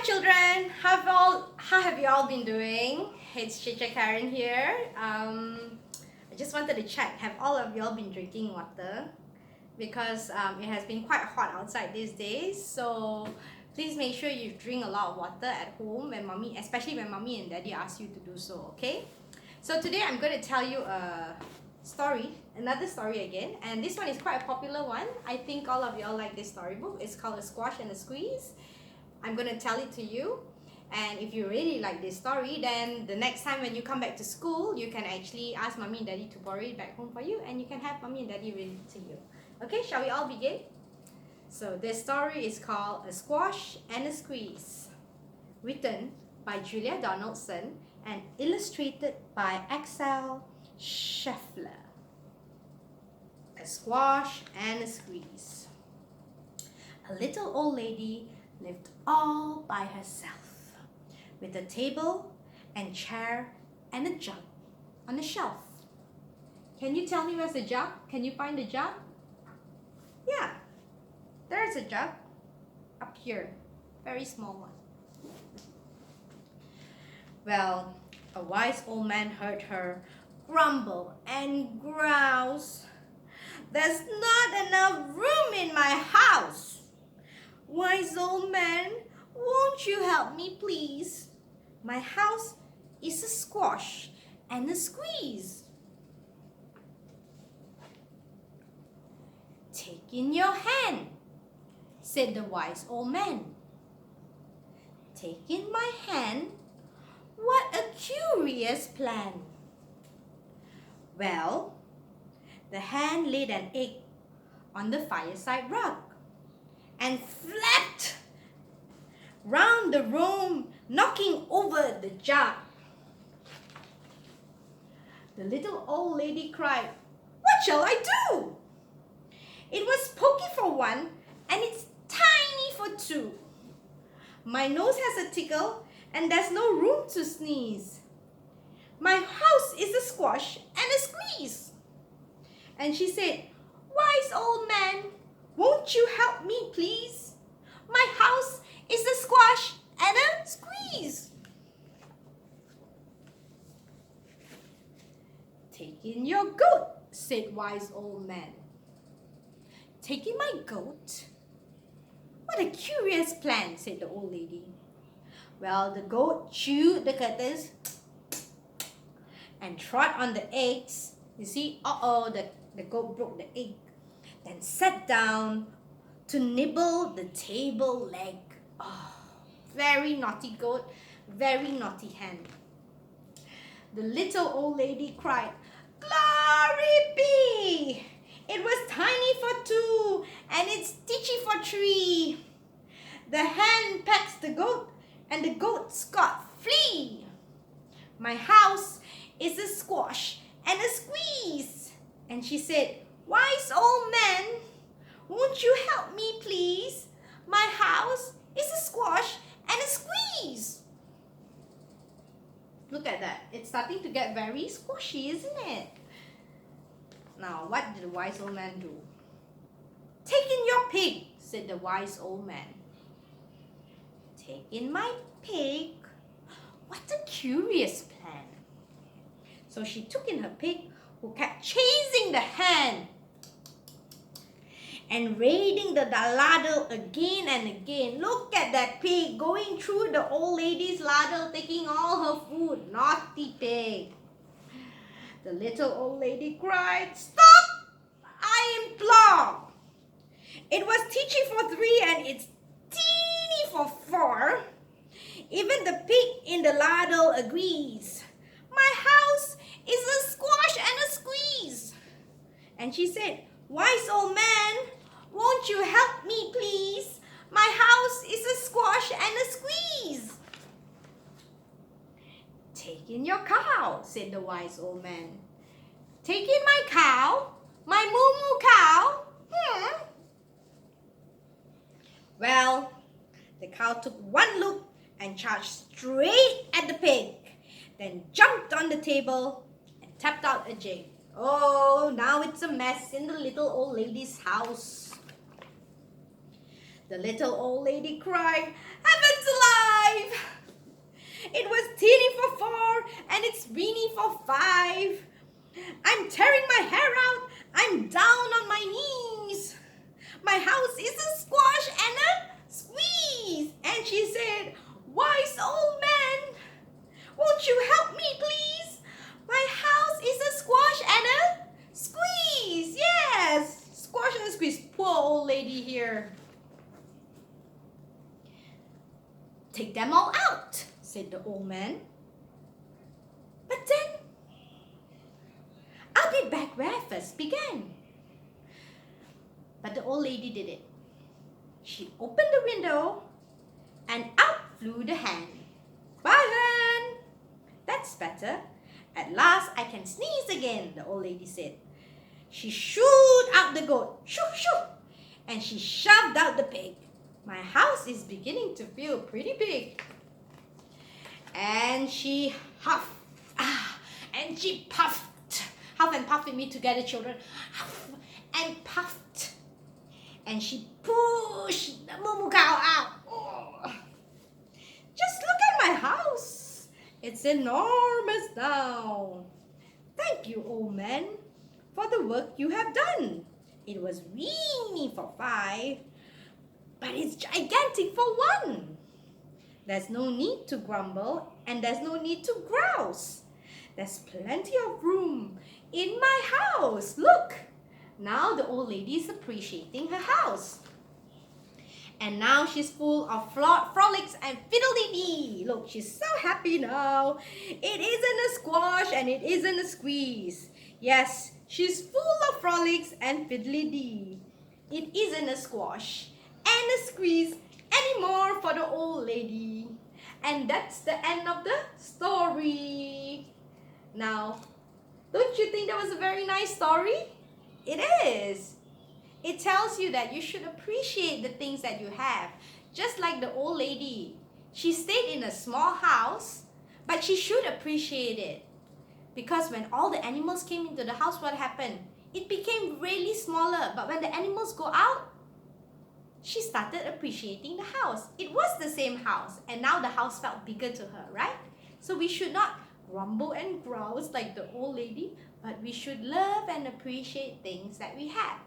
children, how have you all been doing? It's Chicha Karen here. I just wanted to check, have all of you all been drinking water? Because it has been quite hot outside these days, so please make sure you drink a lot of water at home especially when mommy and daddy ask you to do so, okay? So today I'm going to tell you another story again, and this one is quite a popular one. I think all of you all like this storybook. It's called A Squash and a Squeeze. I'm going to tell it to you, and if you really like this story, then the next time when you come back to school, you can actually ask mommy and daddy to borrow it back home for you, and you can have mommy and daddy read it to you. Okay, shall we all begin? So this story is called A Squash and a Squeeze, written by Julia Donaldson and illustrated by Axel Scheffler. A Squash and a Squeeze. A little old lady lived all by herself, with a table and chair and a jug on a shelf. Can you tell me where's the jug? Can you find the jug? Yeah, there's a jug up here, very small one. Well, a wise old man heard her grumble and grouse. "There's not enough room in my house. Wise old man, won't you help me please? My house is a squash and a squeeze." "Take in your hand," said the wise old man. Take in my hand? What a curious plan. Well, the hand laid an egg on the fireside rug and flapped round the room, knocking over the jug. The little old lady cried, "What shall I do? It was pokey for one, and it's tiny for two. My nose has a tickle, and there's no room to sneeze. My house is a squash and a squeeze." And she said, "Wise old man, won't you help me please? My house is a squash and a squeeze." "Take in your goat," said wise old man. "Take in my goat? What a curious plan," said the old lady. Well, the goat chewed the curtains and trod on the eggs. You see, the goat broke the egg. Then sat down to nibble the table leg. Oh, very naughty goat, very naughty hen. The little old lady cried, "Glory be! It was tiny for two, and it's titchy for three. The hen pecks the goat, and the goat scot flee. My house is a squash and a squeeze." And she said, "Wise old man, won't you help me please? My house is a squash and a squeeze." Look at that. It's starting to get very squashy, isn't it? Now, what did the wise old man do? "Take in your pig," said the wise old man. Take in my pig? What a curious plan. So she took in her pig, who kept chasing the hen and raiding the ladle again and again. Look at that pig going through the old lady's ladle, taking all her food. Naughty pig. The little old lady cried, "Stop! I implore! It was titchy for three, and it's teeny for four. Even the pig in the ladle agrees. My house is a squash and a squeeze." And she said, "Wise old man, won't you help me please? My house is a squash and a squeeze." "Take in your cow," said the wise old man. "Take in my cow? My moo-moo cow? Well, the cow took one look and charged straight at the pig, then jumped on the table and tapped out a jig. Oh, now it's a mess in the little old lady's house. The little old lady cried, "Heaven's alive! It was Teeny for 4 and it's Weenie for 5. I'm tearing my hair out. I'm down on my knees. My house is a squash and a squeeze." And she said, "Wise old man, won't you help me, please? My house is a squash and a squeeze." Yes, squash and a squeeze. Poor old lady here. "Take them all out," said the old man. "But then, I'll be back where I first began." But the old lady did it. She opened the window and out flew the hen. "Bye, hen." "That's better. At last I can sneeze again," the old lady said. She shooed out the goat, shoo, shoo, and she shoved out the pig. "My house is beginning to feel pretty big." And she huffed, and she puffed. Huff and puff with me together, children. Huff and puffed. And she pushed the moo cow out. Oh. "Just look at my house. It's enormous now. Thank you, old man, for the work you have done. It was weeny for 5, but it's gigantic for 1. There's no need to grumble and there's no need to grouse. There's plenty of room in my house. Look." Now the old lady is appreciating her house. And now she's full of frolics and fiddle-dee-dee. Look, she's so happy now. It isn't a squash and it isn't a squeeze. Yes, she's full of frolics and fiddly-dee. It isn't a squash and a squeeze anymore for the old lady. And that's the end of the story. Now, don't you think that was a very nice story? It is. It tells you that you should appreciate the things that you have. Just like the old lady. She stayed in a small house, but she should appreciate it. Because when all the animals came into the house, what happened? It became really smaller. But when the animals go out, she started appreciating the house. It was the same house, and now the house felt bigger to her, right? So we should not grumble and grouse like the old lady, but we should love and appreciate things that we have.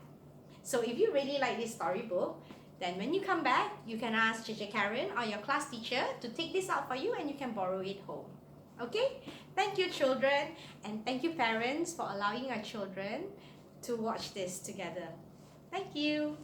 So if you really like this storybook, then when you come back, you can ask Teacher Karen or your class teacher to take this out for you and you can borrow it home. Okay? Thank you, children, and thank you, parents, for allowing our children to watch this together. Thank you.